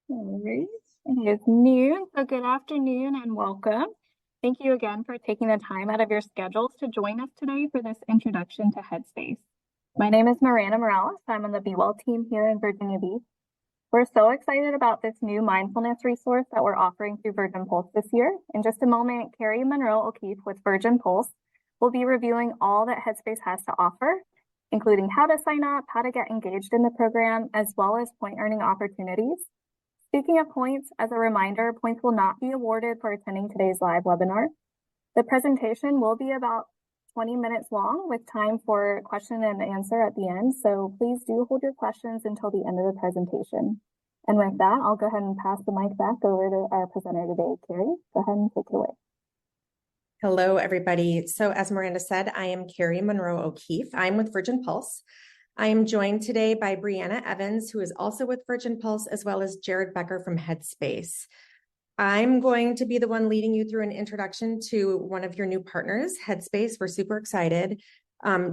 All right. It is noon, so good afternoon and welcome. Thank you again for taking the time out of your schedules to join us today for this introduction to Headspace. My name is Miranda Morales. I'm on the BEWell team here in Virginia Beach. We're so excited about this new mindfulness resource that we're offering through Virgin Pulse this year. In just a moment, Carrie Monroe O'Keefe with Virgin Pulse will be reviewing all that Headspace has to offer, including how to sign up, how to get engaged in the program, as well as point earning opportunities. Speaking of points, as a reminder, points will not be awarded for attending today's live webinar. The presentation will be about 20 minutes long with time for question and answer at the end. So please do hold your questions until the end of the presentation. And with that, I'll go ahead and pass the mic back over to our presenter today, Carrie. Go ahead and take it away. Hello, everybody. So as Miranda said, I am Carrie Monroe O'Keefe. I'm with Virgin Pulse. I am joined today by Brianna Evans, who is also with Virgin Pulse, as well as Jared Becker from Headspace. I'm going to be the one leading you through an introduction to one of your new partners, Headspace. We're super excited.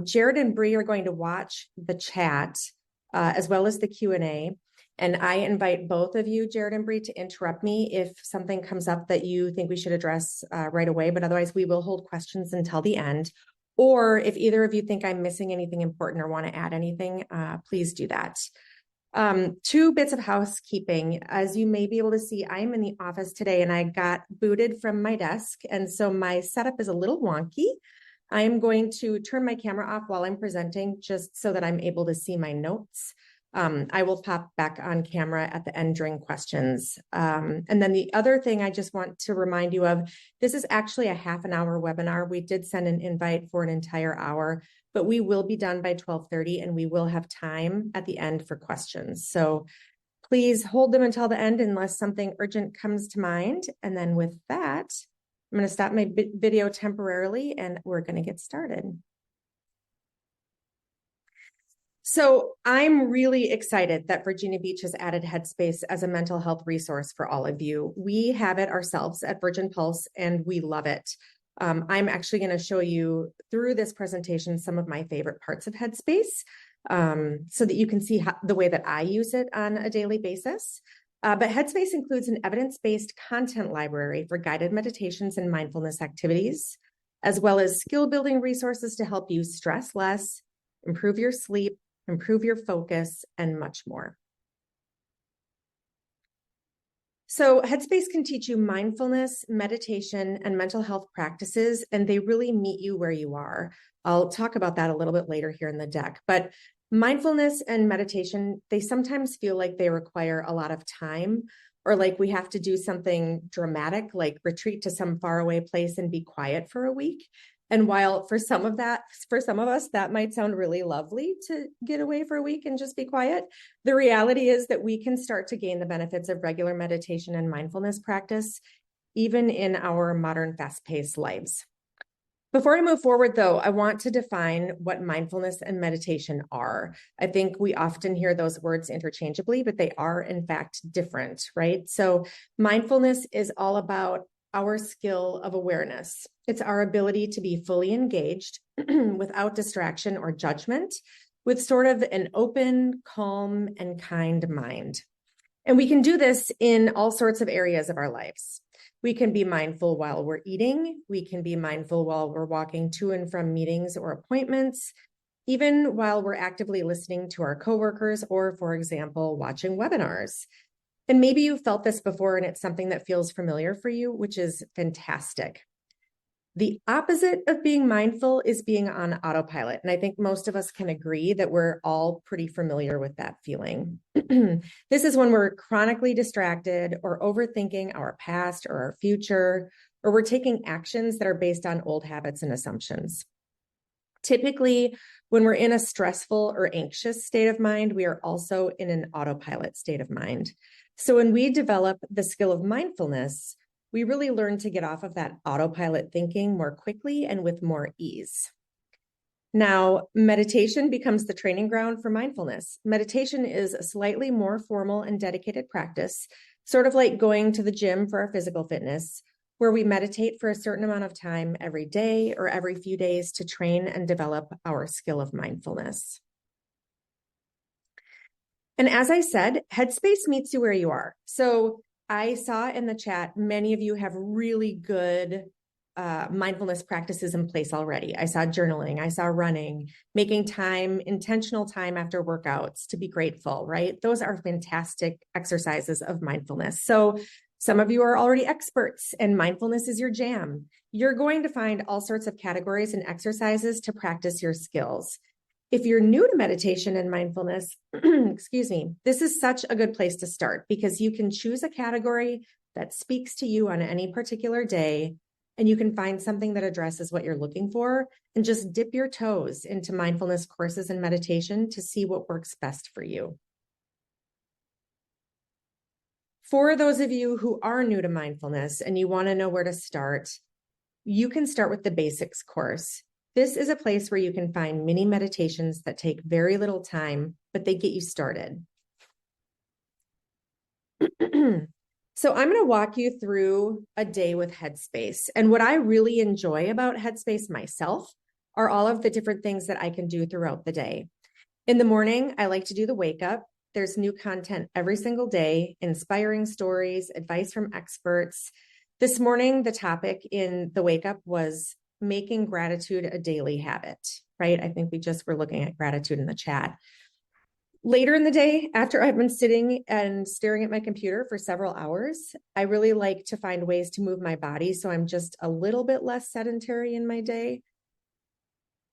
Jared and Bree are going to watch the chat as well as the Q&A. And I invite both of you, Jared and Bree, to interrupt me if something comes up that you think we should address right away. But otherwise, we will hold questions until the end. Or if either of you think I'm missing anything important or want to add anything, please do that. Two bits of housekeeping. As you may be able to see, I'm in the office today and I got booted from my desk. And so my setup is a little wonky. I am going to turn my camera off while I'm presenting just so that I'm able to see my notes. I will pop back on camera at the end during questions. And then the other thing I just want to remind you of, this is actually a half an hour webinar. We did send an invite for an entire hour, but we will be done by 12:30 and we will have time at the end for questions. So please hold them until the end unless something urgent comes to mind. And then with that, I'm going to stop my video temporarily and we're going to get started. So I'm really excited that Virginia Beach has added Headspace as a mental health resource for all of you. We have it ourselves at Virgin Pulse and we love it. I'm actually going to show you through this presentation some of my favorite parts of Headspace so that you can see the way that I use it on a daily basis. But Headspace includes an evidence-based content library for guided meditations and mindfulness activities, as well as skill-building resources to help you stress less, improve your sleep, improve your focus, and much more. So Headspace can teach you mindfulness, meditation, and mental health practices, and they really meet you where you are. I'll talk about that a little bit later here in the deck, but mindfulness and meditation, they sometimes feel like they require a lot of time or like we have to do something dramatic, like retreat to some faraway place and be quiet for a week. And while for some of us, that might sound really lovely to get away for a week and just be quiet, the reality is that we can start to gain the benefits of regular meditation and mindfulness practice, even in our modern fast-paced lives. Before I move forward, though, I want to define what mindfulness and meditation are. I think we often hear those words interchangeably, but they are, in fact, different, right? So mindfulness is all about our skill of awareness. It's our ability to be fully engaged without distraction or judgment, with sort of an open, calm, and kind mind. And we can do this in all sorts of areas of our lives. We can be mindful while we're eating. We can be mindful while we're walking to and from meetings or appointments, even while we're actively listening to our coworkers or, for example, watching webinars. And maybe you've felt this before and it's something that feels familiar for you, which is fantastic. The opposite of being mindful is being on autopilot. And I think most of us can agree that we're all pretty familiar with that feeling. This is when we're chronically distracted or overthinking our past or our future, or we're taking actions that are based on old habits and assumptions. Typically, when we're in a stressful or anxious state of mind, we are also in an autopilot state of mind. So when we develop the skill of mindfulness, we really learn to get off of that autopilot thinking more quickly and with more ease. Now, meditation becomes the training ground for mindfulness. Meditation is a slightly more formal and dedicated practice, sort of like going to the gym for our physical fitness, where we meditate for a certain amount of time every day or every few days to train and develop our skill of mindfulness. And as I said, Headspace meets you where you are. So I saw in the chat, many of you have really good mindfulness practices in place already. I saw journaling, I saw running, making time, intentional time after workouts to be grateful, right? Those are fantastic exercises of mindfulness. So some of you are already experts and mindfulness is your jam. You're going to find all sorts of categories and exercises to practice your skills. If you're new to meditation and mindfulness, excuse me, this is such a good place to start because you can choose a category that speaks to you on any particular day, and you can find something that addresses what you're looking for and just dip your toes into mindfulness courses and meditation to see what works best for you. For those of you who are new to mindfulness and you want to know where to start, you can start with the basics course. This is a place where you can find mini meditations that take very little time, but they get you started. So I'm going to walk you through a day with Headspace. And what I really enjoy about Headspace myself are all of the different things that I can do throughout the day. In the morning, I like to do the wake up. There's new content every single day, inspiring stories, advice from experts. This morning, the topic in the wake up was making gratitude a daily habit, right? I think we just were looking at gratitude in the chat. Later in the day, after I've been sitting and staring at my computer for several hours, I really like to find ways to move my body so I'm just a little bit less sedentary in my day.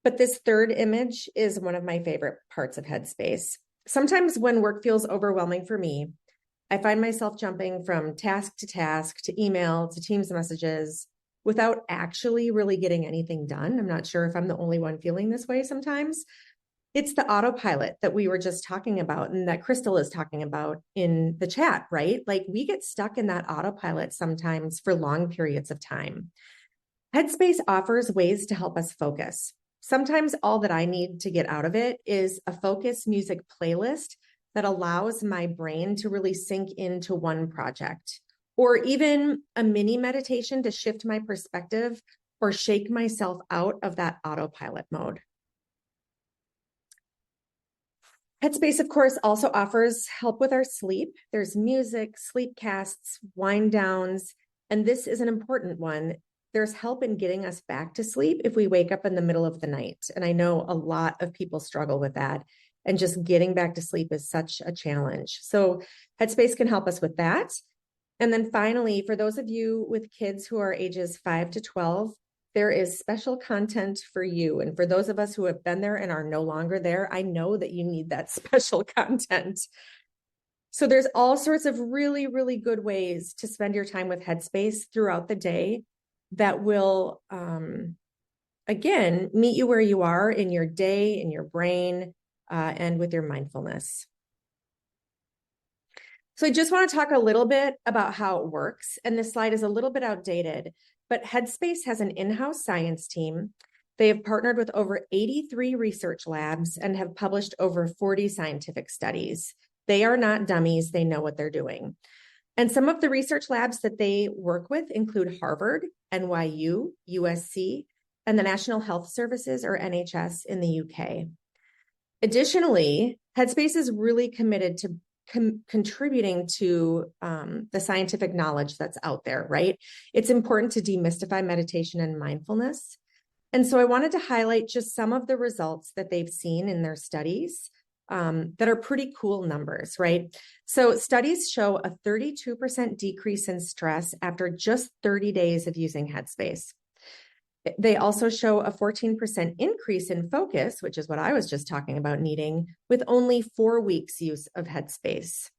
But this third image is one of my favorite parts of Headspace. Sometimes when work feels overwhelming for me, I find myself jumping from task to email to Teams messages without actually really getting anything done. I'm not sure if I'm the only one feeling this way sometimes. It's the autopilot that we were just talking about and that Crystal is talking about in the chat, right? Like we get stuck in that autopilot sometimes for long periods of time. Headspace offers ways to help us focus. Sometimes all that I need to get out of it is a focus music playlist that allows my brain to really sink into one project, or even a mini meditation to shift my perspective or shake myself out of that autopilot mode. Headspace, of course, also offers help with our sleep. There's music, sleep casts, wind downs, and this is an important one. There's help in getting us back to sleep if we wake up in the middle of the night. And I know a lot of people struggle with that. And just getting back to sleep is such a challenge. So Headspace can help us with that. And then finally, for those of you with kids who are ages 5 to 12, there is special content for you. And for those of us who have been there and are no longer there, I know that you need that special content. So there's all sorts of really, really good ways to spend your time with Headspace throughout the day that will, again, meet you where you are in your day, in your brain, and with your mindfulness. So I just want to talk a little bit about how it works. And this slide is a little bit outdated, but Headspace has an in-house science team. They have partnered with over 83 research labs and have published over 40 scientific studies. They are not dummies. They know what they're doing. And some of the research labs that they work with include Harvard, NYU, USC, and the National Health Services, or NHS, in the UK. Additionally, Headspace is really committed to contributing to the scientific knowledge that's out there, right? It's important to demystify meditation and mindfulness. And so I wanted to highlight just some of the results that they've seen in their studies that are pretty cool numbers, right? So studies show a 32% decrease in stress after just 30 days of using Headspace. They also show a 14% increase in focus, which is what I was just talking about needing, with only 4 weeks use of Headspace.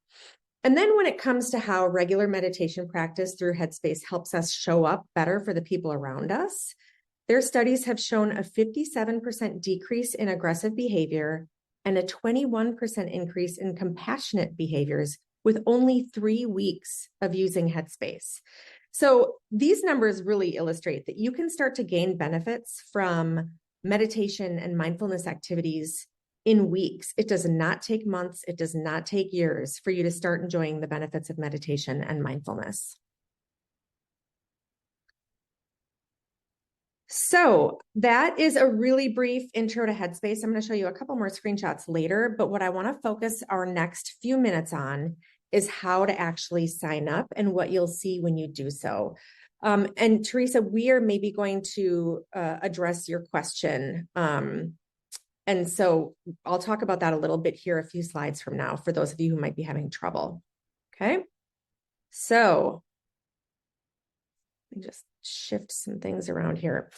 And then when it comes to how regular meditation practice through Headspace helps us show up better for the people around us, their studies have shown a 57% decrease in aggressive behavior and a 21% increase in compassionate behaviors with only 3 weeks of using Headspace. So these numbers really illustrate that you can start to gain benefits from meditation and mindfulness activities in weeks. It does not take months. It does not take years for you to start enjoying the benefits of meditation and mindfulness. So that is a really brief intro to Headspace. I'm going to show you a couple more screenshots later, but what I want to focus our next few minutes on is how to actually sign up and what you'll see when you do so. And Teresa, we are maybe going to address your question. And so I'll talk about that a little bit here a few slides from now for those of you who might be having trouble. Okay. So let me just shift some things around here.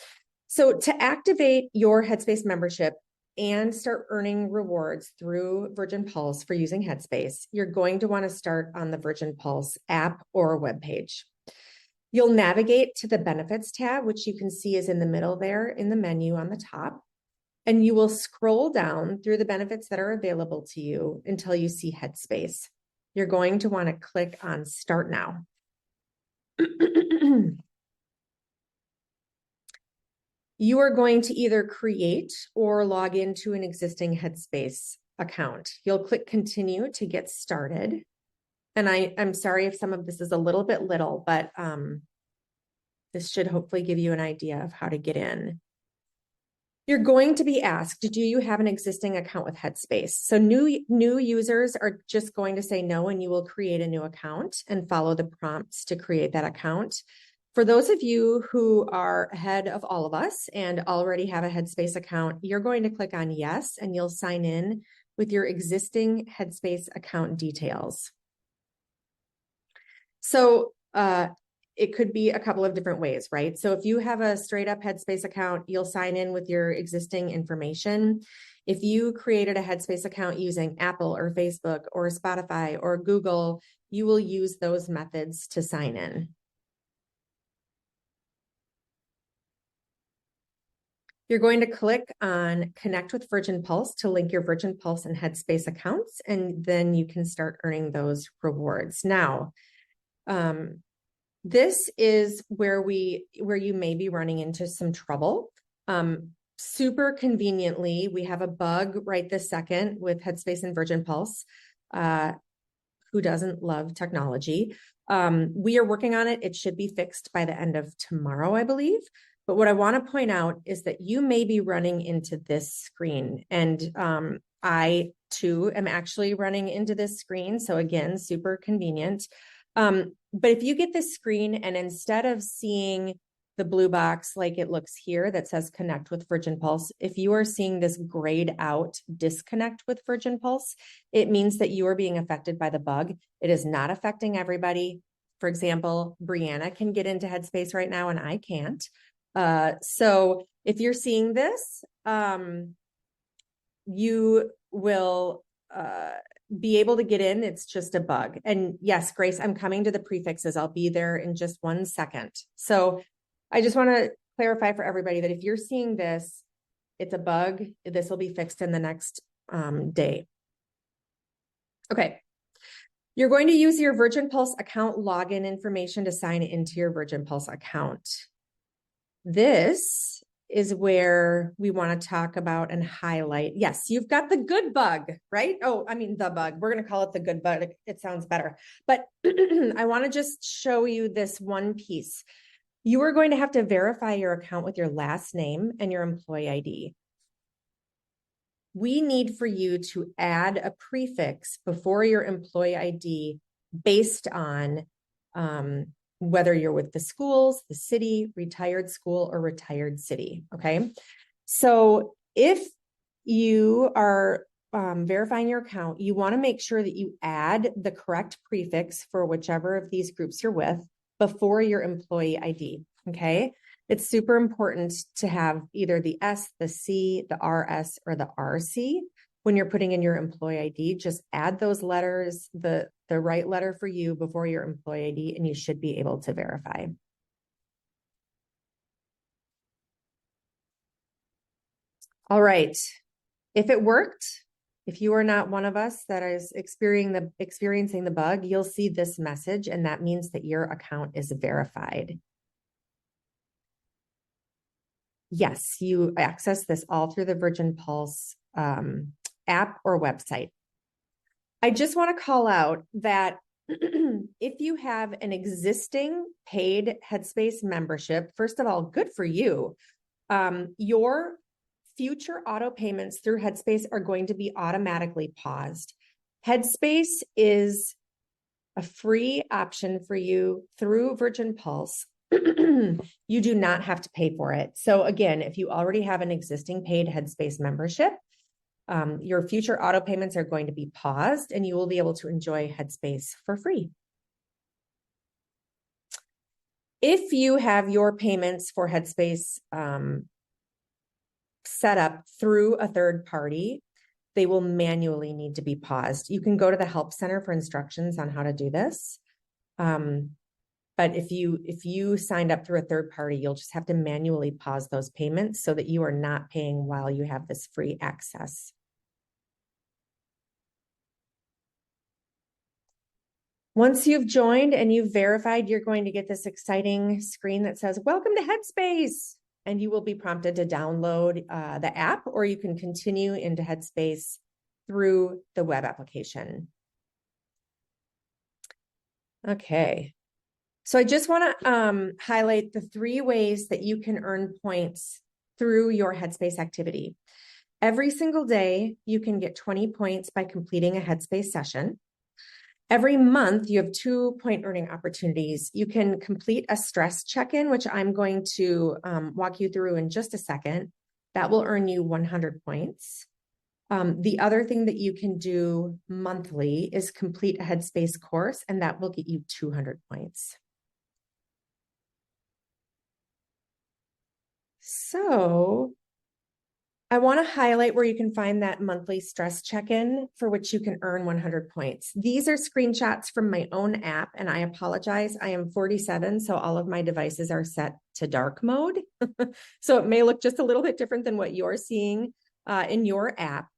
So to activate your Headspace membership and start earning rewards through Virgin Pulse for using Headspace, you're going to want to start on the Virgin Pulse app or webpage. You'll navigate to the benefits tab, which you can see is in the middle there in the menu on the top. And you will scroll down through the benefits that are available to you until you see Headspace. You're going to want to click on Start Now. You are going to either create or log into an existing Headspace account. You'll click Continue to get started. And I'm sorry if some of this is a little bit little, but this should hopefully give you an idea of how to get in. You're going to be asked, do you have an existing account with Headspace? So new users are just going to say no, and you will create a new account and follow the prompts to create that account. For those of you who are ahead of all of us and already have a Headspace account, you're going to click on yes, and you'll sign in with your existing Headspace account details. So it could be a couple of different ways, right? So if you have a straight up Headspace account, you'll sign in with your existing information. If you created a Headspace account using Apple or Facebook or Spotify or Google, you will use those methods to sign in. You're going to click on Connect with Virgin Pulse to link your Virgin Pulse and Headspace accounts, and then you can start earning those rewards. Now, this is where you may be running into some trouble. Super conveniently, we have a bug right this second with Headspace and Virgin Pulse. Who doesn't love technology? We are working on it. It should be fixed by the end of tomorrow, I believe. But what I want to point out is that you may be running into this screen, and I too am actually running into this screen. So again, super convenient. But if you get this screen and instead of seeing the blue box like it looks here that says connect with Virgin Pulse, if you are seeing this grayed out disconnect with Virgin Pulse, it means that you are being affected by the bug. It is not affecting everybody. For example, Brianna can get into Headspace right now and I can't. So if you're seeing this, you will be able to get in. It's just a bug. And yes, Grace, I'm coming to the prefixes. I'll be there in just 1 second. So I just want to clarify for everybody that if you're seeing this, it's a bug. This will be fixed in the next day. Okay. You're going to use your Virgin Pulse account login information to sign into your Virgin Pulse account. This is where we want to talk about and highlight. Yes, you've got the good bug, right? Oh, I mean, the bug. We're going to call it the good bug. It sounds better. But I want to just show you this one piece. You are going to have to verify your account with your last name and your employee ID. We need for you to add a prefix before your employee ID based on whether you're with the schools, the city, retired school, or retired city, okay? So if you are verifying your account, you wanna make sure that you add the correct prefix for whichever of these groups you're with before your employee ID, okay? It's super important to have either the S, the C, the RS, or the RC when you're putting in your employee ID. Just add those letters, the right letter for you before your employee ID, and you should be able to verify. All right. If it worked, if you are not one of us that is experiencing the bug, you'll see this message, and that means that your account is verified. Yes, you access this all through the Virgin Pulse app or website. I just want to call out that if you have an existing paid Headspace membership, first of all, good for you. Your future auto payments through Headspace are going to be automatically paused. Headspace is a free option for you through Virgin Pulse. You do not have to pay for it. So again, if you already have an existing paid Headspace membership, your future auto payments are going to be paused and you will be able to enjoy Headspace for free. If you have your payments for Headspace set up through a third party, they will manually need to be paused. You can go to the Help Center for instructions on how to do this. But if you signed up through a third party, you'll just have to manually pause those payments so that you are not paying while you have this free access. Once you've joined and you've verified, you're going to get this exciting screen that says, "Welcome to Headspace." And you will be prompted to download the app, or you can continue into Headspace through the web application. Okay. So I just want to highlight the 3 ways that you can earn points through your Headspace activity. Every single day, you can get 20 points by completing a Headspace session. Every month, you have 2 point earning opportunities. You can complete a stress check-in, which I'm going to walk you through in just a second. That will earn you 100 points. The other thing that you can do monthly is complete a Headspace course, and that will get you 200 points. So I want to highlight where you can find that monthly stress check-in for which you can earn 100 points. These are screenshots from my own app, and I apologize. I am 47, so all of my devices are set to dark mode. So it may look just a little bit different than what you're seeing in your app.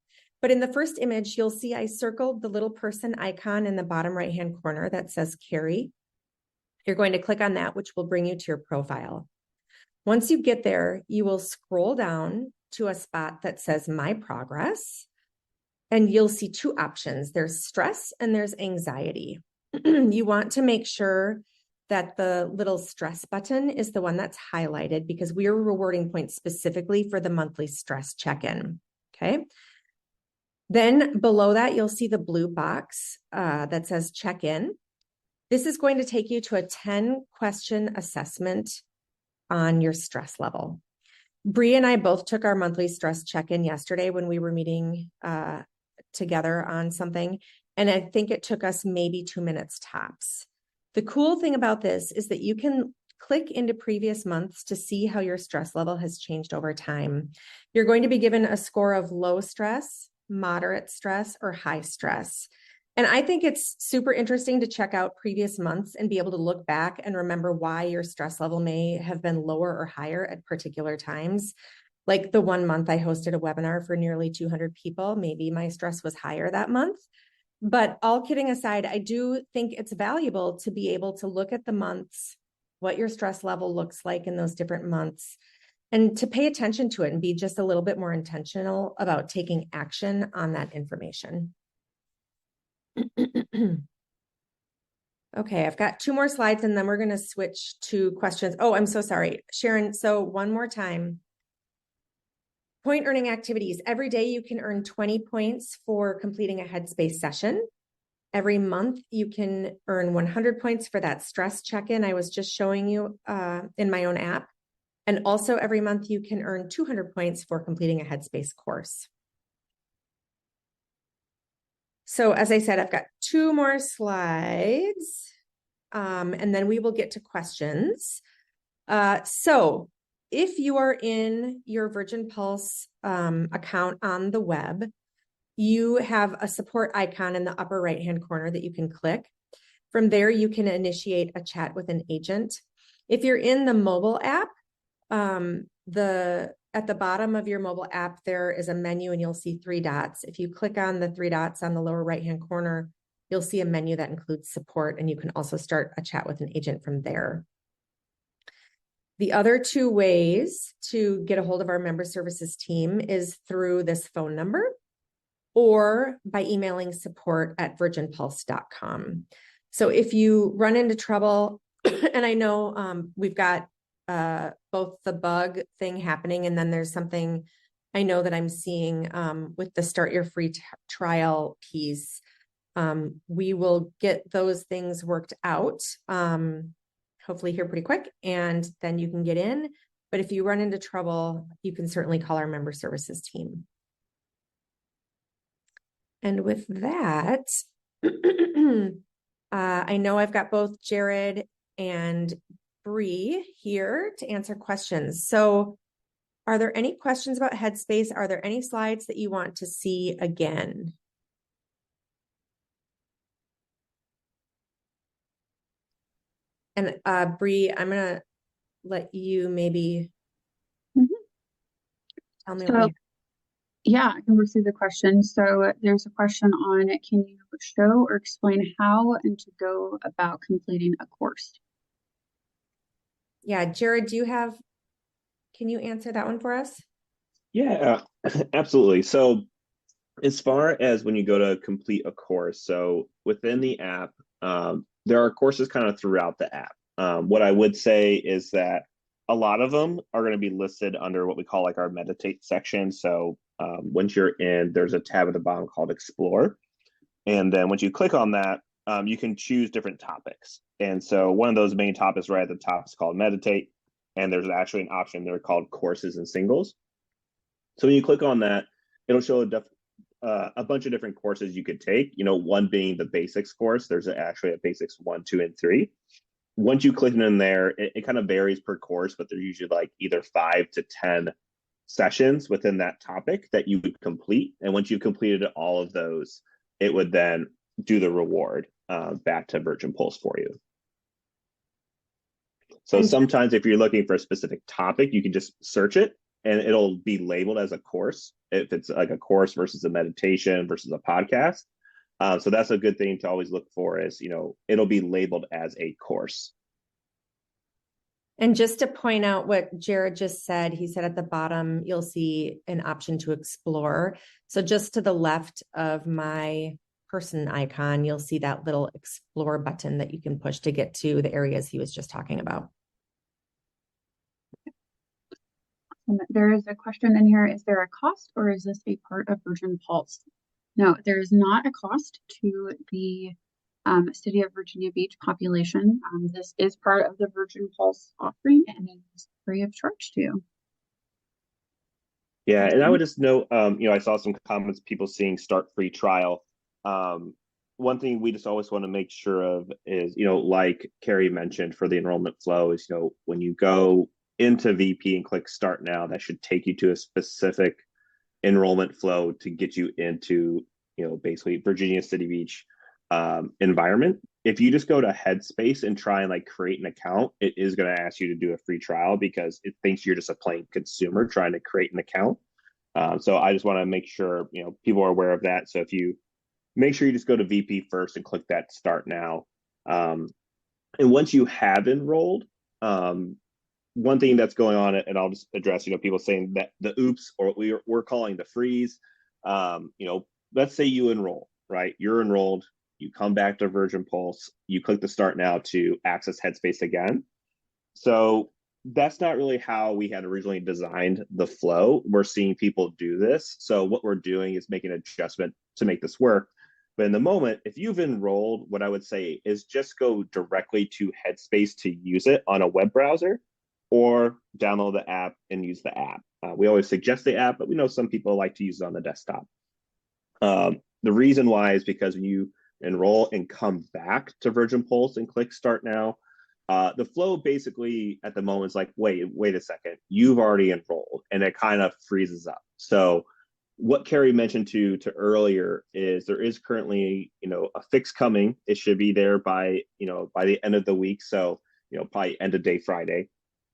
But in the first image, you'll see I circled the little person icon in the bottom right-hand corner that says Carrie. You're going to click on that, which will bring you to your profile. Once you get there, you will scroll down to a spot that says My Progress, and you'll see 2 options. There's stress and there's anxiety. You want to make sure that the little stress button is the one that's highlighted because we are rewarding points specifically for the monthly stress check-in, okay? Then below that, you'll see the blue box that says check-in. This is going to take you to a 10-question assessment on your stress level. Bree and I both took our monthly stress check-in yesterday when we were meeting together on something, and I think it took us maybe 2 minutes tops. The cool thing about this is that you can click into previous months to see how your stress level has changed over time. You're going to be given a score of low stress, moderate stress, or high stress. And I think it's super interesting to check out previous months and be able to look back and remember why your stress level may have been lower or higher at particular times. Like the one month I hosted a webinar for nearly 200 people, maybe my stress was higher that month. But all kidding aside, I do think it's valuable to be able to look at the months, what your stress level looks like in those different months, and to pay attention to it and be just a little bit more intentional about taking action on that information. Okay, I've got 2 more slides and then we're going to switch to questions. Oh, I'm so sorry, Sharon. So one more time. Point earning activities. Every day you can earn 20 points for completing a Headspace session. Every month you can earn 100 points for that stress check-in I was just showing you in my own app. And also every month you can earn 200 points for completing a Headspace course. So as I said, I've got 2 more slides, and then we will get to questions. So if you are in your Virgin Pulse account on the web, you have a support icon in the upper right-hand corner that you can click. From there, you can initiate a chat with an agent. If you're in the mobile app, at the bottom of your mobile app, there is a menu and you'll see 3 dots. If you click on the 3 dots on the lower right-hand corner, you'll see a menu that includes support, and you can also start a chat with an agent from there. The other 2 ways to get a hold of our member services team is through this phone number or by emailing support@virginpulse.com. So if you run into trouble, and I know we've got both the bug thing happening, and then there's something I know that I'm seeing with the start your free trial piece. We will get those things worked out, hopefully here pretty quick, and then you can get in. But if you run into trouble, you can certainly call our member services team. And with that, I know I've got both Jared and Bree here to answer questions. So are there any questions about Headspace? Are there any slides that you want to see again? And Bree, I'm going to let you maybe tell me what you... Yeah, I can work through the question. So there's a question on, can you show or explain how and to go about completing a course? Yeah, Jared, can you answer that one for us? Yeah, absolutely. So as far as when you go to complete a course, so within the app, there are courses kind of throughout the app. What I would say is that a lot of them are going to be listed under what we call like our meditate section. So once you're in, there's a tab at the bottom called Explore. And then once you click on that, you can choose different topics. And so one of those main topics right at the top is called Meditate. And there's actually an option there called Courses and Singles. So when you click on that, it'll show a bunch of different courses you could take, one being the basics course. There's actually a basics 1, 2, and 3. Once you click in there, it kind of varies per course, but they're usually like either 5 to 10 sessions within that topic that you would complete. And once you've completed all of those, it would then do the reward back to Virgin Pulse for you. So sometimes if you're looking for a specific topic, you can just search it and it'll be labeled as a course. If it's like a course versus a meditation versus a podcast. So that's a good thing to always look for is, it'll be labeled as a course. And just to point out what Jared just said, he said at the bottom, you'll see an option to explore. So just to the left of my person icon, you'll see that little explore button that you can push to get to the areas he was just talking about. And there is a question in here, is there a cost or is this a part of Virgin Pulse? No, there is not a cost to the City of Virginia Beach population. This is part of the Virgin Pulse offering and it is free of charge to you. Yeah, and I would just note, I saw some comments, people seeing start free trial. One thing we just always want to make sure of is, like Carrie mentioned for the enrollment flow is, when you go into VP and click start now, that should take you to a specific enrollment flow to get you into, basically Virginia City Beach environment. If you just go to Headspace and try and create an account, it is going to ask you to do a free trial because it thinks you're just a plain consumer trying to create an account. So I just want to make sure, people are aware of that. So if you make sure you just go to VP first and click that start now. And once you have enrolled, one thing that's going on, and I'll just address, people saying that the oops, or what we're calling the freeze, let's say you enroll, right? You're enrolled, you come back to Virgin Pulse, you click the start now to access Headspace again. So that's not really how we had originally designed the flow. We're seeing people do this. So what we're doing is making an adjustment to make this work. But in the moment, if you've enrolled, what I would say is just go directly to Headspace to use it on a web browser, or download the app and use the app. We always suggest the app, but we know some people like to use it on the desktop. The reason why is because when you enroll and come back to Virgin Pulse and click start now, the flow basically at the moment is like, wait a second, you've already enrolled, and it kind of freezes up. So what Carrie mentioned to earlier is there is currently, a fix coming. It should be there by the end of the week. So, probably end of day Friday,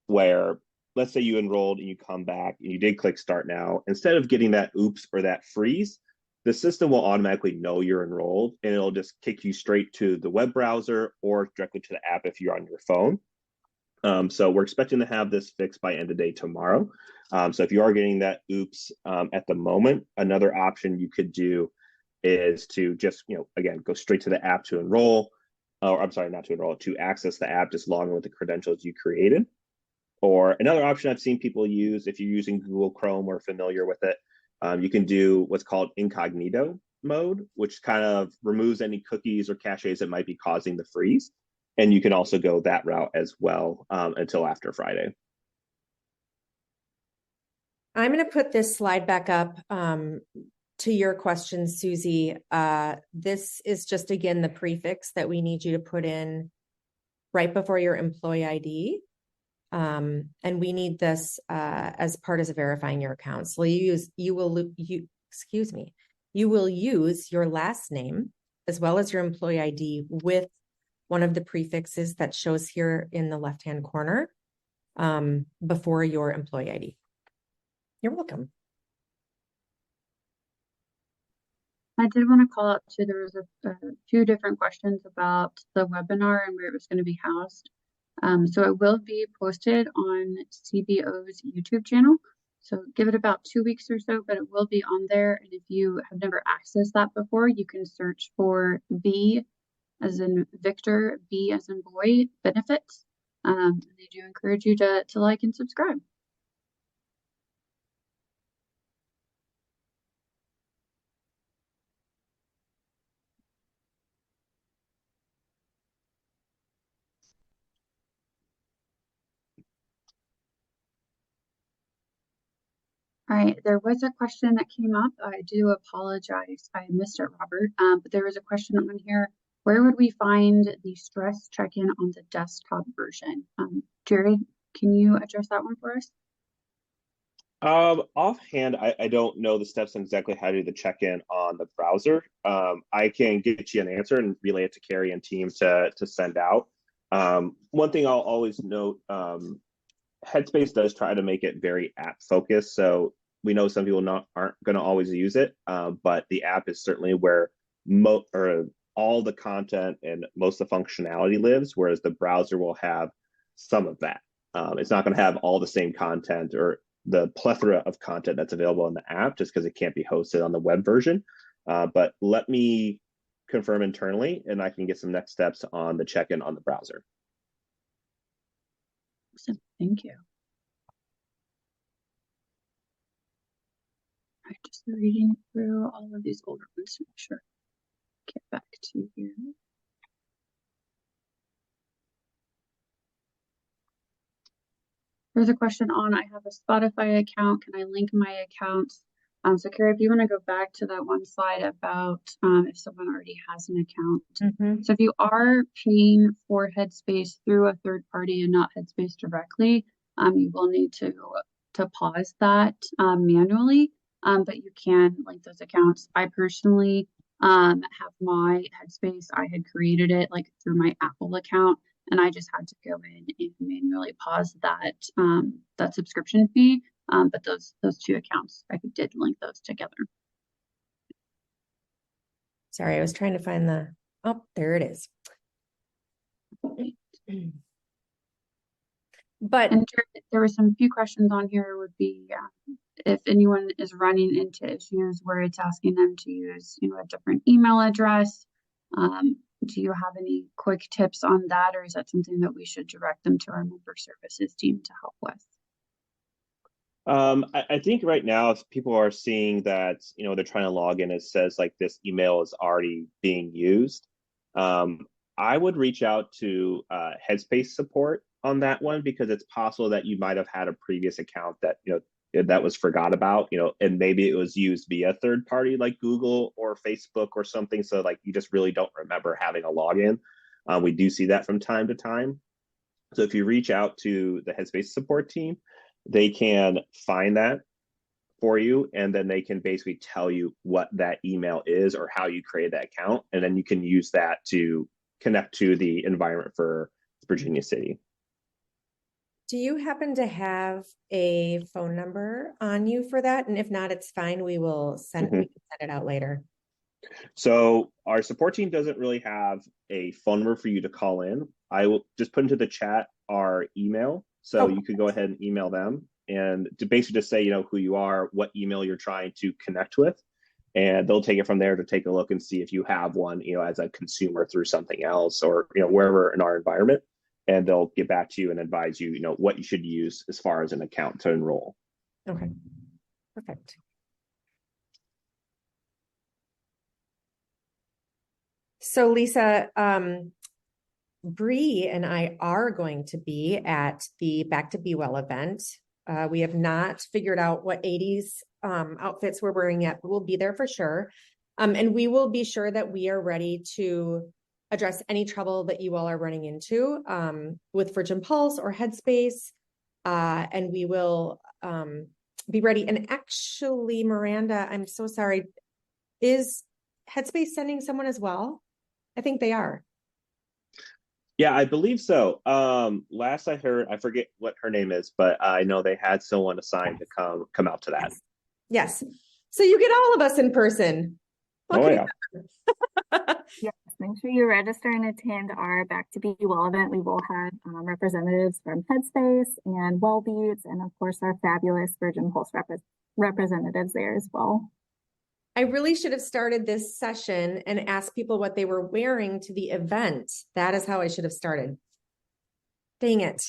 where let's say you enrolled and you come back and you did click start now, instead of getting that oops or that freeze, the system will automatically know you're enrolled and it'll just kick you straight to the web browser or directly to the app if you're on your phone. So we're expecting to have this fixed by end of day tomorrow. So if you are getting that oops at the moment, another option you could do is to just, again, go straight to the app to enroll, or I'm sorry, not to enroll, to access the app, just log in with the credentials you created. Or another option I've seen people use, if you're using Google Chrome or familiar with it, you can do what's called incognito mode, which kind of removes any cookies or caches that might be causing the freeze. And you can also go that route as well until after Friday. I'm going to put this slide back up to your question, Susie. This is just, again, the prefix that we need you to put in right before your employee ID. And we need this as part of verifying your account. So you will use your last name as well as your employee ID with one of the prefixes that shows here in the left-hand corner before your employee ID. You're welcome. I did want to call out too, there was a few different questions about the webinar and where it was going to be housed. So it will be posted on CBO's YouTube channel. So give it about 2 weeks or so, but it will be on there. And if you have never accessed that before, you can search for V as in Victor, B as in boy, benefits. They do encourage you to like and subscribe. All right, there was a question that came up. I do apologize. I missed it, Robert. But there was a question on here. Where would we find the stress check-in on the desktop version? Jared, can you address that one for us? Offhand, I don't know the steps on exactly how to do the check-in on the browser. I can get you an answer and relay it to Carrie and team to send out. One thing I'll always note, Headspace does try to make it very app focused. So we know some people aren't going to always use it, but the app is certainly where all the content and most of the functionality lives, whereas the browser will have some of that. It's not going to have all the same content or the plethora of content that's available in the app just because it can't be hosted on the web version. But let me confirm internally and I can get some next steps on the check-in on the browser. Awesome. Thank you. All right, just reading through all of these older ones to make sure. Get back to here. There's a question on, I have a Spotify account. Can I link my accounts? So Carrie, if you want to go back to that one slide about if someone already has an account. So if you are paying for Headspace through a third party and not Headspace directly, you will need to pause that manually, but you can link those accounts. I personally have my Headspace. I had created it like through my Apple account, and I just had to go in and manually pause that that subscription fee. But those two accounts, I did link those together. Sorry, I was trying to find oh, there it is. But and there were some few questions on here would be if anyone is running into issues where it's asking them to use, a different email address. Do you have any quick tips on that, or is that something that we should direct them to our member services team to help with? I think right now, if people are seeing that, they're trying to log in, it says like this email is already being used. I would reach out to Headspace support on that one, because it's possible that you might have had a previous account that, that was forgot about, and maybe it was used via third party like Google or Facebook or something. So like, you just really don't remember having a login. We do see that from time to time. So if you reach out to the Headspace support team, they can find that for you, and then they can basically tell you what that email is or how you create that account. And then you can use that to connect to the environment for Virginia City. Do you happen to have a phone number on you for that? And if not, it's fine. We will we can send it out later. So our support team doesn't really have a phone number for you to call in. I will just put into the chat our email. So you could go ahead and email them and to basically just say, who you are, what email you're trying to connect with, and they'll take it from there to take a look and see if you have one, as a consumer through something else or, wherever in our environment. and they'll get back to you and advise you, what you should use as far as an account to enroll. Okay, perfect. So Lisa, Bree and I are going to be at the Back to BEWell event. We have not figured out what 80s outfits we're wearing yet, but we'll be there for sure. And we will be sure that we are ready to address any trouble that you all are running into with Virgin Pulse or Headspace. And we will be ready. And actually, Miranda, I'm so sorry. Is Headspace sending someone as well? I think they are. Yeah, I believe so. Last I heard, I forget what her name is, but I know they had someone assigned to come out to that. Yes. So you get all of us in person. Oh yeah. Yes, make sure you register and attend our Back to BEWell event. We will have representatives from Headspace and Wellbeats, and of course our fabulous Virgin Pulse representatives there as well. I really should have started this session and asked people what they were wearing to the event. That is how I should have started. Dang it.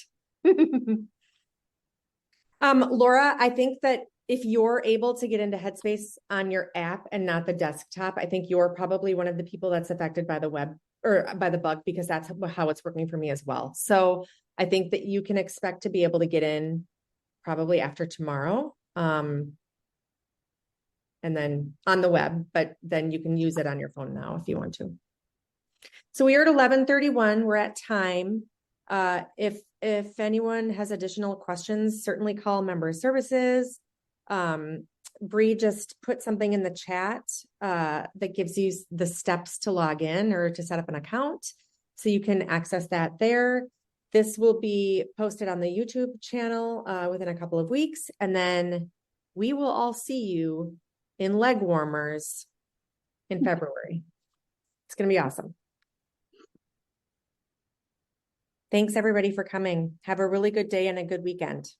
Laura, I think that if you're able to get into Headspace on your app and not the desktop, I think you're probably one of the people that's affected by the web or by the bug, because that's how it's working for me as well. So I think that you can expect to be able to get in probably after tomorrow. And then on the web, but then you can use it on your phone now if you want to. So we are at 11:31. We're at time. If anyone has additional questions, certainly call member services. Bree just put something in the chat that gives you the steps to log in or to set up an account. So you can access that there. This will be posted on the YouTube channel within a couple of weeks. And then we will all see you in leg warmers in February. It's going to be awesome. Thanks everybody for coming. Have a really good day and a good weekend.